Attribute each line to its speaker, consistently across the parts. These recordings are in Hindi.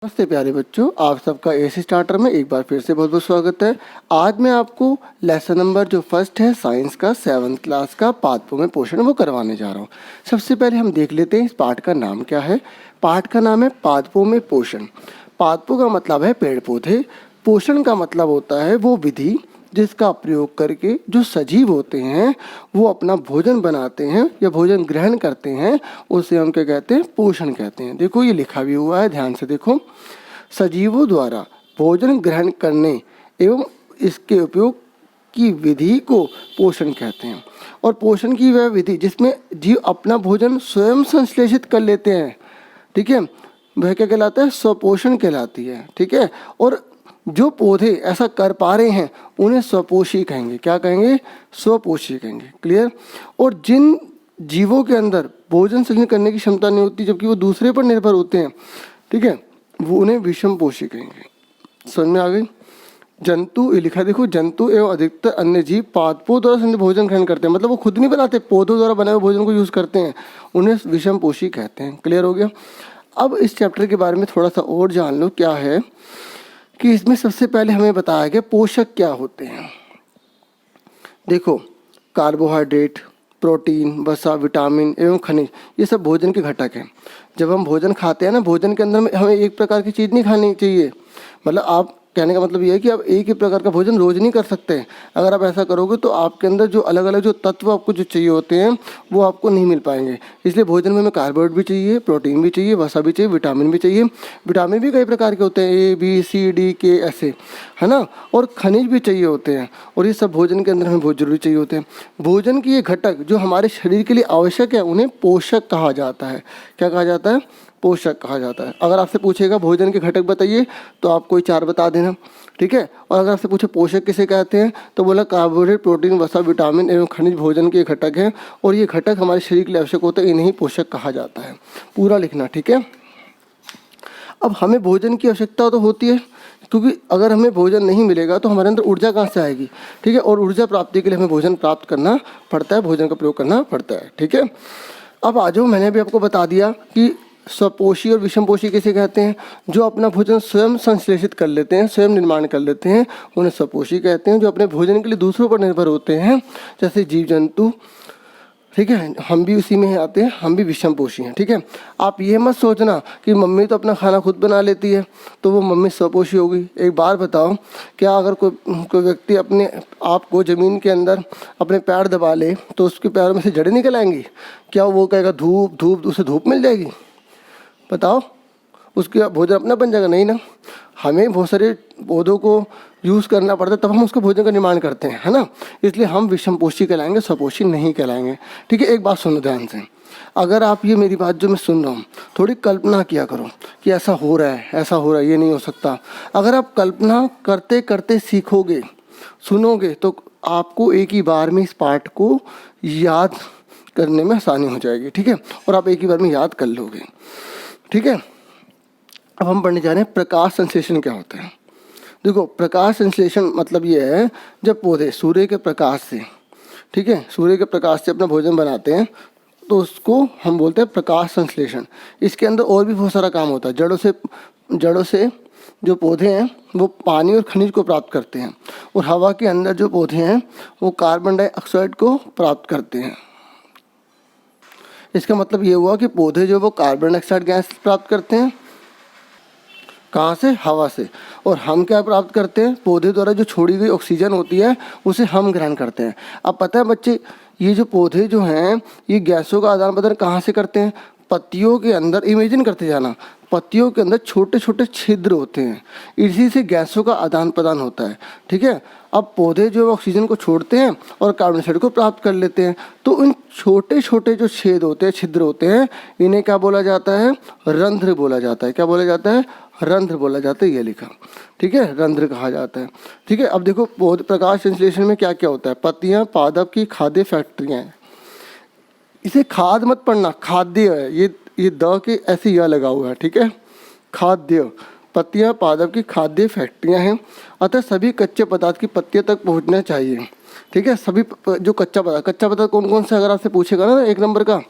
Speaker 1: नमस्ते प्यारे बच्चों, आप सबका एसी स्टार्टर में एक बार फिर से बहुत बहुत स्वागत है। आज मैं आपको लेसन नंबर जो फर्स्ट है साइंस का 7th क्लास का पादपों में पोषण वो करवाने जा रहा हूँ। सबसे पहले हम देख लेते हैं इस पाठ का नाम क्या है। पाठ का नाम है पादपों में पोषण। पादपों का मतलब है पेड़ पौधे, पोषण का मतलब होता है वो विधि जिसका प्रयोग करके जो सजीव होते हैं वो अपना भोजन बनाते हैं या भोजन ग्रहण करते हैं, उसे हम क्या कहते हैं, पोषण कहते हैं। देखो ये लिखा भी हुआ है, ध्यान से देखो। सजीवों द्वारा भोजन ग्रहण करने एवं इसके उपयोग की विधि को पोषण कहते हैं। और पोषण की वह विधि जिसमें जीव अपना भोजन स्वयं संश्लेषित कर लेते हैं, ठीक है, वह क्या कहलाता है, स्वपोषण कहलाती है। ठीक है, और जो पौधे ऐसा कर पा रहे हैं उन्हें स्वपोषी कहेंगे। क्या कहेंगे? स्वपोषी कहेंगे। क्लियर। और जिन जीवों के अंदर भोजन सृजन करने की क्षमता नहीं होती जबकि वो दूसरे पर निर्भर होते हैं, ठीक है, वो उन्हें विषमपोषी कहेंगे। समझ में आ गई? जंतु, ये लिखा देखो, जंतु एवं अधिकतर अन्य जीव पादपों द्वारा भोजन ग्रहण करते हैं, मतलब वो खुद नहीं बनाते, पौधों द्वारा बनाए हुए भोजन को यूज करते हैं, उन्हें विषमपोषी कहते हैं। क्लियर हो गया? अब इस चैप्टर के बारे में थोड़ा सा और जान लो। क्या है कि इसमें सबसे पहले हमें बताया गया पोषक क्या होते हैं। देखो, कार्बोहाइड्रेट, प्रोटीन, वसा, विटामिन एवं खनिज, ये सब भोजन के घटक हैं। जब हम भोजन खाते हैं ना, भोजन के अंदर में हमें एक प्रकार की चीज़ नहीं खानी चाहिए। मतलब आप कहने का मतलब ये है कि आप एक ही प्रकार का भोजन रोज नहीं कर सकते। अगर आप ऐसा करोगे तो आपके अंदर जो अलग अलग जो तत्व आपको जो चाहिए होते हैं वो आपको नहीं मिल पाएंगे। इसलिए भोजन में हमें कार्बोहाइड्रेट भी चाहिए, प्रोटीन भी चाहिए, वसा भी चाहिए, विटामिन भी चाहिए। विटामिन भी कई प्रकार के होते हैं, ए बी सी डी के ऐसे, है ना। और खनिज भी चाहिए होते हैं, और ये सब भोजन के अंदर हमें बहुत जरूरी चाहिए होते हैं। भोजन के ये घटक जो हमारे शरीर के लिए आवश्यक है उन्हें पोषक कहा जाता है। क्या कहा जाता है? पोषक कहा जाता है। अगर आपसे पूछेगा भोजन के घटक बताइए तो आप कोई 4 बता देना, ठीक है। और अगर आपसे पूछे पोषक किसे कहते हैं तो बोला कार्बोहाइड्रेट, प्रोटीन, वसा, विटामिन एवं खनिज भोजन के घटक हैं, और ये घटक हमारे शरीर के लिए आवश्यक होते हैं, इन्हें पोषक कहा जाता है। पूरा लिखना, ठीक है। अब हमें भोजन की आवश्यकता तो होती है, क्योंकि अगर हमें भोजन नहीं मिलेगा तो हमारे अंदर ऊर्जा कहाँ से आएगी, ठीक है। और ऊर्जा प्राप्ति के लिए हमें भोजन प्राप्त करना पड़ता है, भोजन का प्रयोग करना पड़ता है, ठीक है। अब आ जाओ, मैंने भी आपको बता दिया कि स्वपोषी और विषमपोषी किसे कहते हैं। जो अपना भोजन स्वयं संश्लेषित कर लेते हैं, स्वयं निर्माण कर लेते हैं, उन्हें स्वपोषी कहते हैं। जो अपने भोजन के लिए दूसरों पर निर्भर होते हैं, जैसे जीव जंतु, ठीक है, हम भी उसी में आते हैं, हम भी विषमपोषी हैं, ठीक है। आप ये मत सोचना कि मम्मी तो अपना खाना खुद बना लेती है तो वो मम्मी स्वपोषी होगी। एक बार बताओ, क्या अगर कोई व्यक्ति अपने आप को ज़मीन के अंदर अपने पैर दबा ले तो उसके पैरों में से जड़ें निकल आएंगी? क्या वो कहेगा धूप धूप, उसे धूप मिल जाएगी? बताओ, उसका भोजन अपना बन जाएगा? नहीं ना। हमें बहुत सारे पौधों को यूज़ करना पड़ता है तब हम उसके भोजन का निर्माण करते हैं, है ना। इसलिए हम विषमपोषी कहलाएंगे, स्वपोषी नहीं कहलाएंगे, ठीक है। एक बात सुनो ध्यान से। अगर आप ये मेरी बात जो मैं सुन रहा हूँ, थोड़ी कल्पना किया करो कि ऐसा हो रहा है, ऐसा हो रहा है, ये नहीं हो सकता। अगर आप कल्पना करते करते सीखोगे, सुनोगे, तो आपको एक ही बार में इस पाठ को याद करने में आसानी हो जाएगी, ठीक है। और आप एक ही बार में याद कर लोगे, ठीक है। अब हम पढ़ने जा रहे हैं प्रकाश संश्लेषण क्या होता है। देखो, प्रकाश संश्लेषण मतलब ये है जब पौधे सूर्य के प्रकाश से, ठीक है, सूर्य के प्रकाश से अपना भोजन बनाते हैं तो उसको हम बोलते हैं प्रकाश संश्लेषण। इसके अंदर और भी बहुत सारा काम होता है। जड़ों से जो पौधे हैं वो पानी और खनिज को प्राप्त करते हैं, और हवा के अंदर जो पौधे हैं वो कार्बन डाइऑक्साइड को प्राप्त करते हैं। इसका मतलब ये हुआ कि पौधे जो वो कार्बन डाइऑक्साइड गैस प्राप्त करते हैं, कहाँ से? हवा से। और हम क्या प्राप्त करते हैं? पौधे द्वारा जो छोड़ी गई ऑक्सीजन होती है उसे हम ग्रहण करते हैं। अब पता है बच्चे, ये जो पौधे जो हैं ये गैसों का आदान प्रदान कहाँ से करते हैं? पत्तियों के अंदर, इमेजिन करते जाना, पत्तियों के अंदर छोटे छोटे छिद्र होते हैं, इसी से गैसों का आदान प्रदान होता है, ठीक है। अब पौधे जो ऑक्सीजन को छोड़ते हैं और कार्बन डाइऑक्साइड को प्राप्त कर लेते हैं, तो इन छोटे छोटे जो छेद होते हैं, छिद्र होते हैं, इन्हें क्या बोला जाता है? रंध्र बोला जाता है। क्या बोला जाता है? रंध्र बोला जाता है। ये लिखा, ठीक है, रंध्र कहा जाता है, ठीक है। अब देखो, पौधे प्रकाश संश्लेषण में क्या क्या होता है। पत्तियां पादप की खाद्य फैक्ट्रियां हैं। इसे खाद मत पढ़ना, खाद्य है, ये द के ऐसे या लगा हुआ है, ठीक है, खाद्य। पत्तियां पादप की खाद्य फैक्ट्रियां हैं, अतः सभी कच्चे पदार्थ की पत्तियों तक पहुंचना चाहिए, ठीक है। सभी जो कच्चा पदार्थ कौन कौन सा, अगर आपसे पूछेगा ना 1 नंबर का,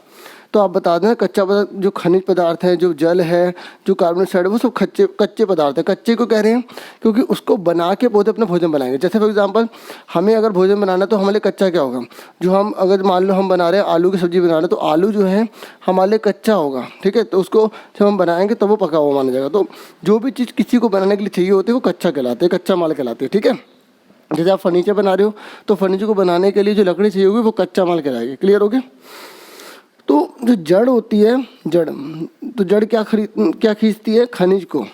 Speaker 1: तो आप बता देना कच्चा पदार्थ जो खनिज पदार्थ है, जो जल है, जो कार्बन डाइऑक्साइड है, वो सब कच्चे पदार्थ है। कच्चे को कह रहे हैं क्योंकि उसको बना के पौधे अपना भोजन बनाएंगे। जैसे फॉर एग्जांपल हमें अगर भोजन बनाना है तो हमारे लिए कच्चा क्या होगा, जो हम अगर मान लो हम बना रहे हैं आलू की सब्जी बना रहे हैं तो आलू जो है हमारे लिए कच्चा होगा, ठीक है। तो उसको जब हम बनाएंगे तब वो पका हुआ माना जाएगा। तो जो भी चीज़ किसी को बनाने के लिए चाहिए होती है वो कच्चा कहलाते हैं, कच्चा माल कहलाते हैं, ठीक है। जैसे आप फर्नीचर बना रहे हो तो फर्नीचर को बनाने के लिए जो लकड़ी चाहिए होगी वो कच्चा माल कहलाएगी। क्लियर हो गया। तो जो जड़ होती है, जड़ क्या खींचती है, खनिज को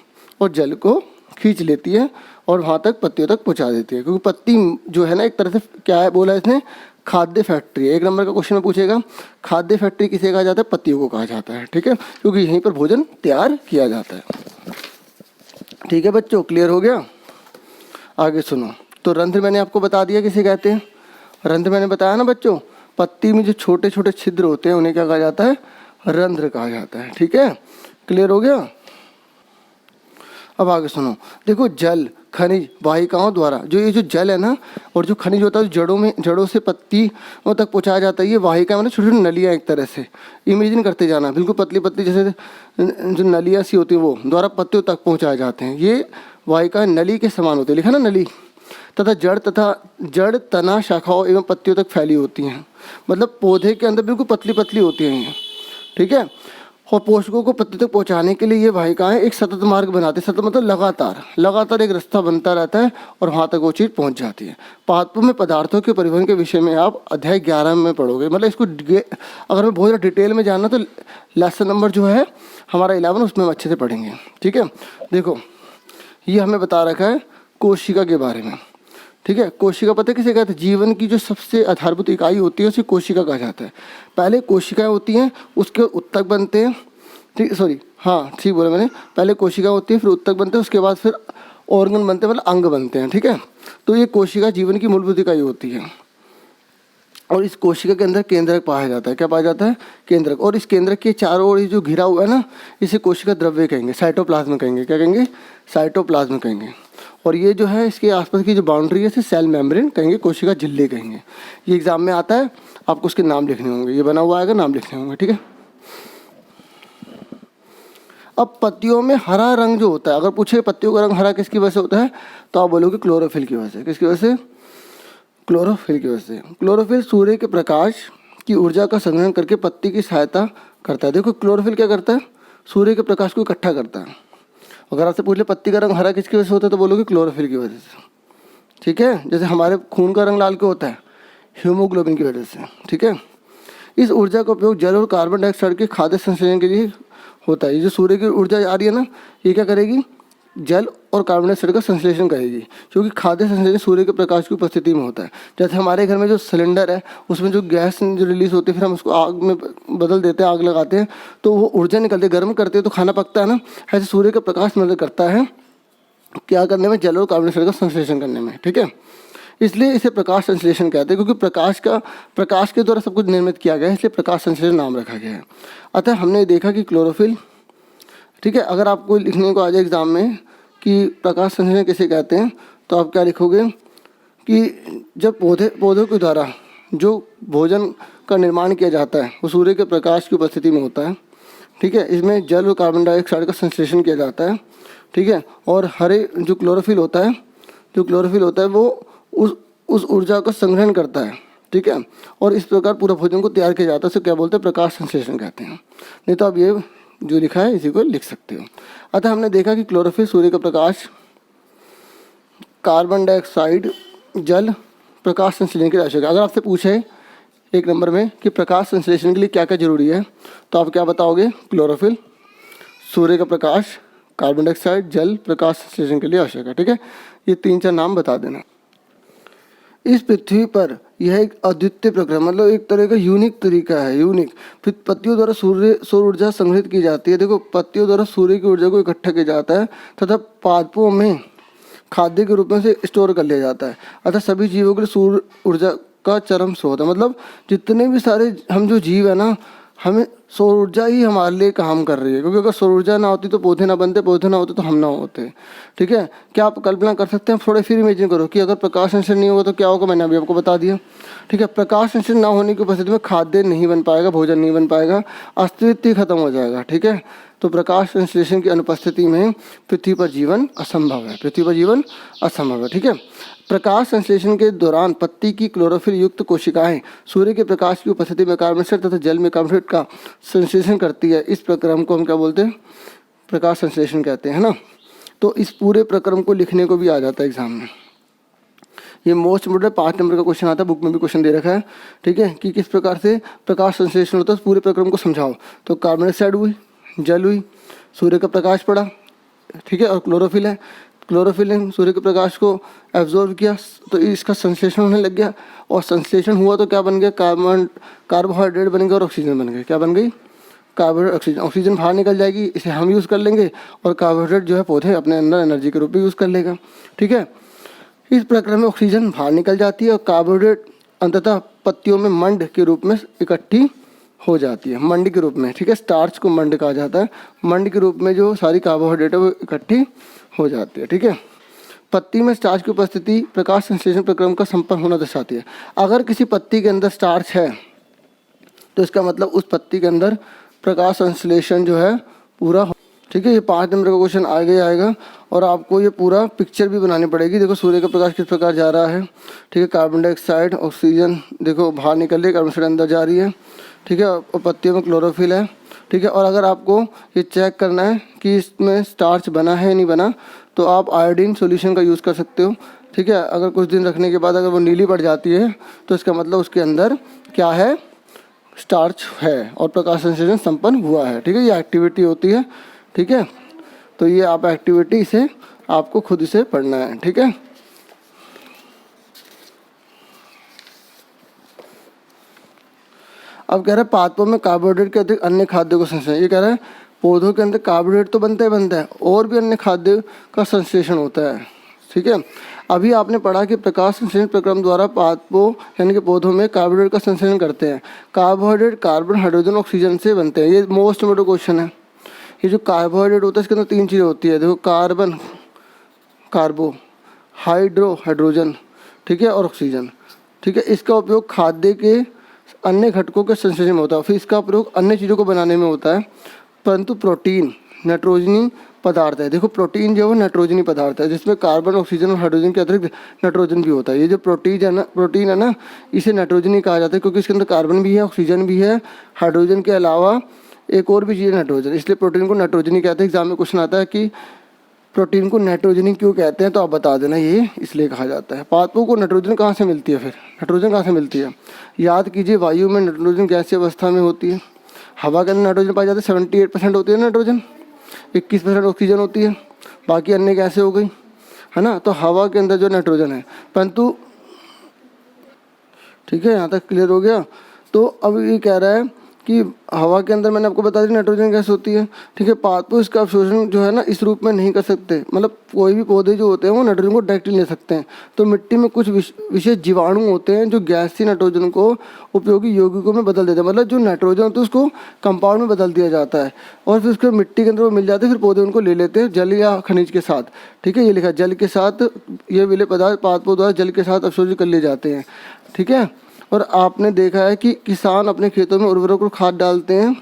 Speaker 1: और जल को खींच लेती है और वहाँ तक पत्तियों तक पहुँचा देती है। क्योंकि पत्ती जो है ना एक तरह से क्या है बोला इसने, खाद्य फैक्ट्री है। 1 नंबर का क्वेश्चन में पूछेगा खाद्य फैक्ट्री किसे कहा जाता है, पत्तियों को कहा जाता है, ठीक है। क्योंकि यहीं पर भोजन तैयार किया जाता है। ठीक है बच्चों, क्लियर हो गया। आगे सुनो। तो रंध्र मैंने आपको बता दिया किसे कहते हैं। रंध्र मैंने बताया ना बच्चों, पत्ती में जो छोटे छोटे छिद्र होते हैं उन्हें क्या कहा जाता है, रंध्र कहा जाता है, ठीक है। क्लियर हो गया। अब आगे सुनो। देखो जल, खनिज, वाहिकाओं द्वारा जो ये जो जल है ना और जो खनिज होता है जड़ों से पत्तियों तक पहुंचाया जाता है। ये वाहिका मतलब छोटी छोटी नलियाँ, एक तरह से इमेजिन करते जाना, बिल्कुल पतली पतली जैसे जो नलियाँ सी होती हैं वो द्वारा पत्तियों तक पहुंचाए जाते हैं। ये वाहिका नली के समान होती है, लिखा ना नली। तथा जड़ तना शाखाओं एवं पत्तियों तक फैली होती हैं। मतलब पौधे के अंदर बिल्कुल पतली पतली होती हैं ये, ठीक है। और पोषकों को पत्ती तक पहुंचाने के लिए ये वाहिकाएं एक सतत मार्ग बनाते हैं। सतत मतलब लगातार एक रास्ता बनता रहता है और वहाँ तक वो चीज़ पहुँच जाती है। पाठ्यक्रम में पदार्थों के परिवहन के विषय में आप अध्याय 11 में पढ़ोगे। मतलब इसको अगर मैं बहुत डिटेल में जानना तो लेसन नंबर जो है हमारा 11 उसमें हम अच्छे से पढ़ेंगे, ठीक है। देखो ये हमें बता रखा है कोशिका के बारे में, ठीक है। कोशिका पता है किसे कहते हैं, जीवन की जो सबसे आधारभूत इकाई होती है उसे कोशिका कहा जाता है। पहले कोशिकाएं होती हैं, उसके उत्तक बनते हैं, ठीक बोला मैंने। पहले कोशिका होती है, फिर उत्तक बनते हैं, उसके बाद फिर ऑर्गन बनते हैं, मतलब अंग बनते हैं, ठीक है। तो ये कोशिका जीवन की मूलभूत इकाई होती है। और इस कोशिका के अंदर केंद्रक पाया जाता है। क्या पाया जाता है, केंद्रक। और इस केंद्रक के चारों ओर जो घिरा हुआ है ना, इसे कोशिका द्रव्य कहेंगे, साइटोप्लाज्म कहेंगे। क्या कहेंगे, साइटोप्लाज्म कहेंगे। और ये जो है इसके आसपास की जो बाउंड्री है इसे सेल मेम्ब्रेन कहेंगे, कोशिका झिल्ली कहेंगे। ये एग्जाम में आता है, आपको उसके नाम लिखने होंगे, ये बना हुआ आएगा, नाम लिखने होंगे, ठीक है। अब पत्तियों में हरा रंग जो होता है, अगर पूछे पत्तियों का रंग हरा किसकी वजह से होता है तो आप बोलोगे क्लोरोफिल की वजह से। किसकी वजह से, क्लोरोफिल की वजह से। क्लोरोफिल सूर्य के प्रकाश की ऊर्जा का संग्रहण करके पत्ती की सहायता करता है। देखो क्लोरोफिल क्या करता है, सूर्य के प्रकाश को इकट्ठा करता है। अगर आपसे पूछ ले पत्ती का रंग हरा किसकी वजह से होता है तो बोलोगे क्लोरोफिल की वजह से, ठीक है। जैसे हमारे खून का रंग लाल क्यों होता है, हीमोग्लोबिन की वजह से, ठीक है। इस ऊर्जा का उपयोग जल और कार्बन डाइऑक्साइड के खाद्य संश्लेषण के लिए होता है। ये जो सूर्य की ऊर्जा आ रही है ना, ये क्या करेगी, जल और कार्बन डाइऑक्साइड का संश्लेषण करेगी, क्योंकि खाद्य संश्लेषण सूर्य के प्रकाश की उपस्थिति में होता है। जैसे हमारे घर में जो सिलेंडर है उसमें जो गैस जो रिलीज होती है, फिर हम उसको आग में बदल देते हैं, आग लगाते हैं तो वो ऊर्जा निकलती है, गर्म करते हैं तो खाना पकता है ना। ऐसे सूर्य का प्रकाश मदद करता है क्या करने में, जल और कार्बन डाइऑक्साइड का संश्लेषण करने में, ठीक है। इसलिए इसे प्रकाश संश्लेषण कहते हैं, क्योंकि प्रकाश के द्वारा सब कुछ निर्मित किया गया है, इसलिए प्रकाश संश्लेषण नाम रखा गया है। अतः हमने देखा कि क्लोरोफिल, ठीक है। अगर आपको लिखने को आ जाए एग्जाम में कि प्रकाश संश्लेषण किसे कहते हैं तो आप क्या लिखोगे कि जब पौधों के द्वारा जो भोजन का निर्माण किया जाता है वो सूर्य के प्रकाश की उपस्थिति में होता है, ठीक है। इसमें जल और कार्बन डाइऑक्साइड का संश्लेषण किया जाता है, ठीक है। और हरे जो क्लोरोफिल होता है वो उस ऊर्जा का संग्रहण करता है, ठीक है। और इस प्रकार पूरा भोजन को तैयार किया जाता है, उसे क्या बोलते हैं, प्रकाश संश्लेषण कहते हैं। नहीं तो आप ये जो लिखा है इसी को लिख सकते हो। अतः हमने देखा कि क्लोरोफिल सूर्य का प्रकाश, कार्बन डाइऑक्साइड, जल, प्रकाश संश्लेषण के लिए आवश्यक है। अगर आपसे पूछे 1 नंबर में कि प्रकाश संश्लेषण के लिए क्या क्या जरूरी है तो आप क्या बताओगे, क्लोरोफिल, सूर्य का प्रकाश, कार्बन डाइऑक्साइड, जल, प्रकाश संश्लेषण के लिए आवश्यक है, ठीक है। ये 3-4 नाम बता देना। इस पृथ्वी पर यह एक अद्वितीय प्रक्रिया, मतलब एक तरह का यूनिक तरीका है, यूनिक। फिर पत्तियों द्वारा सौर ऊर्जा संग्रहित की जाती है। देखो पत्तियों द्वारा सूर्य की ऊर्जा को इकट्ठा किया जाता है तथा पादपों में खाद्य के रूप में से स्टोर कर लिया जाता है। अतः सभी जीवों के लिए सूर्य ऊर्जा का चरम स्रोत है। मतलब जितने भी सारे हम जो जीव है ना, हमें सौर ऊर्जा ही हमारे लिए काम कर रही है, क्योंकि अगर सौर ऊर्जा ना होती तो पौधे ना बनते, पौधे ना होते तो हम ना होते। ठीक है, क्या आप कल्पना कर सकते हैं, थोड़े फिर इमेजिन करो कि अगर प्रकाश संश्लेषण नहीं होगा तो क्या होगा, मैंने अभी आपको बता दिया। ठीक है, प्रकाश संश्लेषण ना होने की उपस्थिति में खाद्य नहीं बन पाएगा, भोजन नहीं बन पाएगा, अस्तित्व ही खत्म हो जाएगा। ठीक है, तो प्रकाश संश्लेषण की अनुपस्थिति में पृथ्वी पर जीवन असंभव है, पृथ्वी पर जीवन असंभव है। ठीक है, प्रकाश संश्लेषण के दौरान पत्ती की क्लोरोफिल युक्त कोशिकाएं सूर्य के प्रकाश की उपस्थिति में कार्बन डाइऑक्साइड तथा जल में कार्बन डाइऑक्साइड का संश्लेषण करती है। इस प्रक्रम को हम क्या बोलते हैं, प्रकाश संश्लेषण कहते हैं ना। तो इस पूरे प्रक्रम को लिखने को भी आ जाता है एग्जाम में। ये मोस्ट इम्पोर्टेंट 5 नंबर का क्वेश्चन आता है, बुक में भी क्वेश्चन दे रखा है। ठीक है, कि किस प्रकार से प्रकाश संश्लेषण होता है, पूरे प्रक्रम को समझाओ। तो कार्बन डाइऑक्साइड हुई, जल हुई, सूर्य का प्रकाश पड़ा, ठीक है, और क्लोरोफिल है, क्लोरोफिल ने सूर्य के प्रकाश को एब्जॉर्व किया, तो इसका संश्लेषण होने लग गया, और संश्लेषण हुआ तो क्या बन गया, कार्बोहाइड्रेट बन गया और ऑक्सीजन बन गया। क्या बन गई, कार्बन ऑक्सीजन, ऑक्सीजन बाहर निकल जाएगी, इसे हम यूज़ कर लेंगे, और कार्बोहाइड्रेट जो है पौधे अपने अंदर एनर्जी के रूप में यूज़ कर लेगा। ठीक है, इस प्रक्रिया में ऑक्सीजन बाहर निकल जाती है और कार्बोहाइड्रेट अंततः पत्तियों में मंड के रूप में इकट्ठी हो जाती है, मंड के रूप में। ठीक है, स्टार्च को मंड कहा जाता है, मंड के रूप में जो सारी कार्बोहाइड्रेट है वो इकट्ठी हो जाती है। ठीक है, पत्ती में स्टार्च की उपस्थिति प्रकाश संश्लेषण प्रक्रम का संपन्न होना दर्शाती है। अगर किसी पत्ती के अंदर स्टार्च है तो इसका मतलब उस पत्ती के अंदर प्रकाश संश्लेषण जो है पूरा हो। ठीक है, ये 5 नंबर का क्वेश्चन आगे ही आएगा, और आपको ये पूरा पिक्चर भी बनानी पड़ेगी। देखो सूर्य का प्रकाश किस प्रकार जा रहा है। ठीक है, कार्बन डाइऑक्साइड, ऑक्सीजन देखो बाहर निकल रही है, कार्बन डाइऑक्साइड अंदर जा रही है। ठीक है, और पत्तियों में क्लोरोफिल है। ठीक है, और अगर आपको ये चेक करना है कि इसमें स्टार्च बना है नहीं बना, तो आप आयोडीन सॉल्यूशन का यूज़ कर सकते हो। ठीक है, अगर कुछ दिन रखने के बाद अगर वो नीली पड़ जाती है तो इसका मतलब उसके अंदर क्या है, स्टार्च है और प्रकाश संश्लेषण संपन्न हुआ है। ठीक है, ये एक्टिविटी होती है। ठीक है, तो ये आप एक्टिविटी से आपको खुद से पढ़ना है। ठीक है, अब कह रहा है पादपों में कार्बोहाइड्रेट के अतिरिक्त अन्य खाद्यों का संश्लेषण। ये कह रहा है पौधों के अंदर कार्बोहाइड्रेट तो बनता है और भी अन्य खाद्य का संश्लेषण होता है। ठीक है, अभी आपने पढ़ा कि प्रकाश संश्लेषण प्रक्रम द्वारा पादपों यानी कि पौधों में कार्बोहाइड्रेट का संश्लेषण करते हैं। कार्बोहाइड्रेट कार्बन, हाइड्रोजन, ऑक्सीजन से बनते हैं। ये मोस्ट इम्पोर्टेंट क्वेश्चन है। ये जो कार्बोहाइड्रेट होता है इसके अंदर 3 चीज़ें होती है। देखो, कार्बन, कार्बो, हाइड्रो, हाइड्रोजन, ठीक है, और ऑक्सीजन। ठीक है, इसका उपयोग खाद्य के अन्य घटकों के संश्लेषण में होता है, फिर इसका प्रयोग अन्य चीज़ों को बनाने में होता है। परंतु प्रोटीन नाइट्रोजनी पदार्थ है। देखो, प्रोटीन जो है नाइट्रोजनी पदार्थ है, जिसमें कार्बन, ऑक्सीजन और हाइड्रोजन के अतिरिक्त नाइट्रोजन भी होता है। ये जो प्रोटीन है ना, इसे नाइट्रोजनी कहा जाता है, क्योंकि इसके अंदर कार्बन भी है, ऑक्सीजन भी है, हाइड्रोजन के अलावा एक और भी चीज़ है नाइट्रोजन, इसलिए प्रोटीन को नाइट्रोजनी कहते हैं। एग्जाम में क्वेश्चन आता है कि प्रोटीन को नाइट्रोजनी क्यों कहते हैं, तो आप बता देना ये इसलिए कहा जाता है। पादपों को नाइट्रोजन कहाँ से मिलती है, फिर नाइट्रोजन कहाँ से मिलती है, याद कीजिए, वायु में नाइट्रोजन गैसीय अवस्था में होती है। हवा के अंदर नाइट्रोजन पाई जाती है, 78% होती है नाइट्रोजन, 21% ऑक्सीजन होती है, बाकी अन्य गैसें हो गई, है ना। तो हवा के अंदर जो नाइट्रोजन है, परंतु ठीक है, यहाँ तक क्लियर हो गया। तो अब ये कह रहा है कि हवा के अंदर मैंने आपको बता दी नाइट्रोजन गैस होती है। ठीक है, पादपों इसका अवशोषण जो है ना इस रूप में नहीं कर सकते, मतलब कोई भी पौधे जो होते हैं वो नाइट्रोजन को डायरेक्टली ले सकते हैं। तो मिट्टी में कुछ विशेष जीवाणु होते हैं जो गैसीय नाइट्रोजन को उपयोगी यौगिकों में बदल देते हैं, मतलब जो नाइट्रोजन होता है उसको कंपाउंड में बदल दिया जाता है, और फिर उसको मिट्टी के अंदर वो मिल जाते हैं, फिर पौधे उनको ले लेते हैं जल या खनिज के साथ। ठीक है, ये लिखा जल के साथ, ये विलेय पदार्थ पादपों द्वारा जल के साथ अवशोषित कर लिए जाते हैं। ठीक है, और आपने देखा है कि किसान अपने खेतों में उर्वरक और खाद डालते हैं।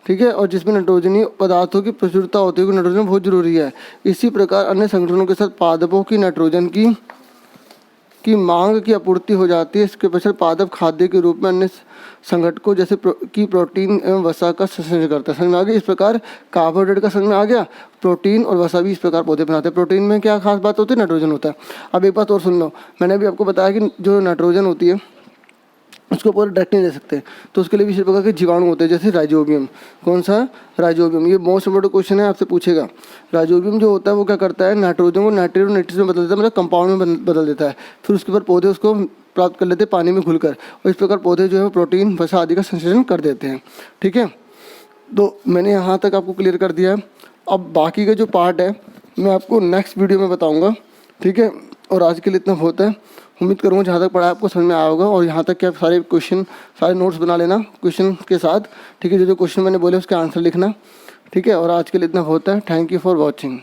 Speaker 1: ठीक है, और जिसमें नाइट्रोजनी पदार्थों की प्रचुरता होती है, नाइट्रोजन बहुत जरूरी है। इसी प्रकार अन्य संगठनों के साथ पादपों की नाइट्रोजन की मांग की आपूर्ति हो जाती है। इसके पश्चात पादप खाद्य के रूप में अन्य संगठकों जैसे प्रोटीन एवं वसा का संश्लेषण करता है। समझ में आ गया, इस प्रकार कार्बोहाइड्रेट का समझ में आ गया, प्रोटीन और वसा भी इस प्रकार पौधे बनाते हैं। प्रोटीन में क्या खास बात होती है, नाइट्रोजन होता है। अब एक बात और सुन लो, मैंने अभी आपको बताया कि जो नाइट्रोजन होती है उसको पूरा डायरेक्ट नहीं ले सकते, तो उसके लिए विशेष प्रकार के जीवाणु होते हैं, जैसे राइजोबियम। कौन सा, राइजोबियम। ये मोस्ट इम्पोर्टेंट क्वेश्चन है, आपसे पूछेगा। राइजोबियम जो होता है वो क्या करता है, नाइट्रोजन को नाइट्रेट और नाइट्रस में बदल देता है, मतलब कंपाउंड में बदल देता है। फिर उसके बाद पौधे उसको प्राप्त कर लेते हैं पानी में घुलकर, और इस प्रकार पौधे जो है प्रोटीन, वसा आदि का संश्लेषण कर देते हैं। ठीक है, तो मैंने यहाँ तक आपको क्लियर कर दिया है। अब बाकी का जो पार्ट है मैं आपको नेक्स्ट वीडियो में बताऊँगा। ठीक है, और आज के लिए इतना बहुत है। उम्मीद करूँगा जहाँ तक पढ़ा आपको समझ में आया होगा, और यहाँ तक कि आप सारे क्वेश्चन, सारे नोट्स बना लेना क्वेश्चन के साथ, ठीक है। जो जो क्वेश्चन मैंने बोले उसके आंसर लिखना, ठीक है। और आज के लिए इतना बहुत है। Thank you for watching.